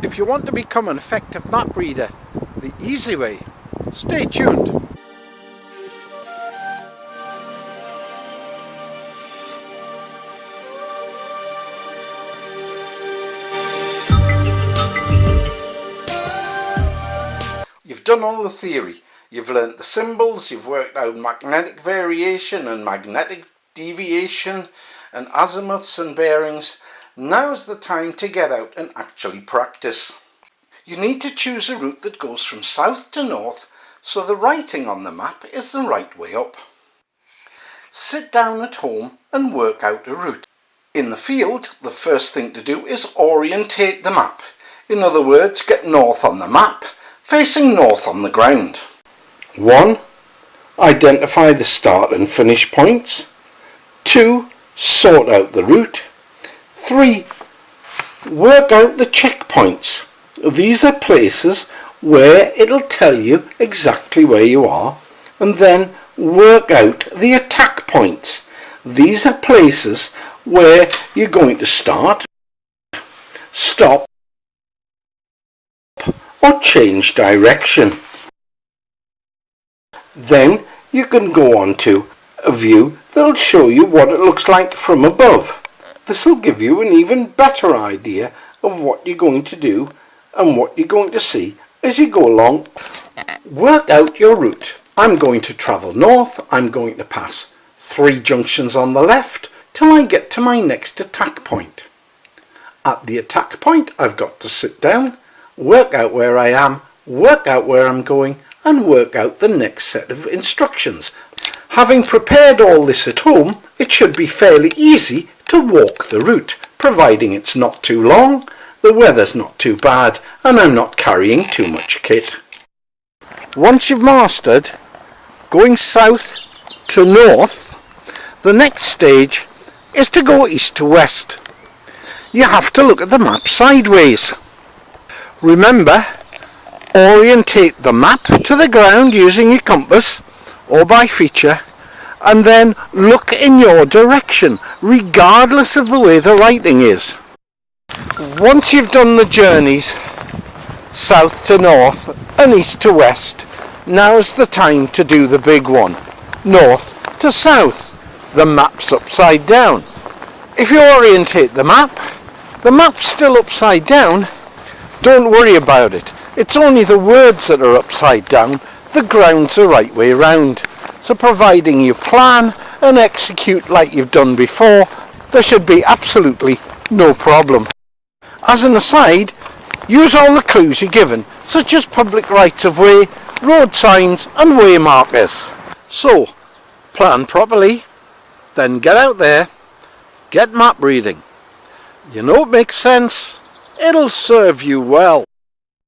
If you want to become an effective map reader the easy way, stay tuned. You've done all the theory, you've learnt the symbols, you've worked out magnetic variation and magnetic deviation and azimuths and bearings. Now's the time to get out and actually practice. You need to choose a route that goes from south to north so the writing on the map is the right way up. Sit down at home and work out a route. In the field, the first thing to do is orientate the map. In other words, get north on the map, facing north on the ground. 1. Identify the start and finish points. 2. Sort out the route. 3. Work out the checkpoints. These are places where it'll tell you exactly where you are, and then work out the attack points. These are places where you're going to start, stop, or change direction. Then you can go on to a view that'll show you what it looks like from above. This will give you an even better idea of what you're going to do and what you're going to see as you go along. Work out your route. I'm going to travel north. I'm going to pass 3 junctions on the left till I get to my next attack point. At the attack point, I've got to sit down, work out where I am, work out where I'm going, and work out the next set of instructions. Having prepared all this at home, it should be fairly easy to walk the route, providing it's not too long, the weather's not too bad, and I'm not carrying too much kit. Once you've mastered going south to north, the next stage is to go east to west. You have to look at the map sideways. Remember, orientate the map to the ground using your compass or by feature, and then look in your direction regardless of the way the writing is. Once you've done the journeys south to north and east to west, now's the time to do the big one, north to south. The map's upside down. If you orientate the map's still upside down. Don't worry about it. It's only the words that are upside down. The ground's the right way round. So providing you plan and execute like you've done before, there should be absolutely no problem. As an aside, use all the clues you're given, such as public rights-of-way, road signs and way markers. So, plan properly, then get out there, get map reading. You know it makes sense, it'll serve you well.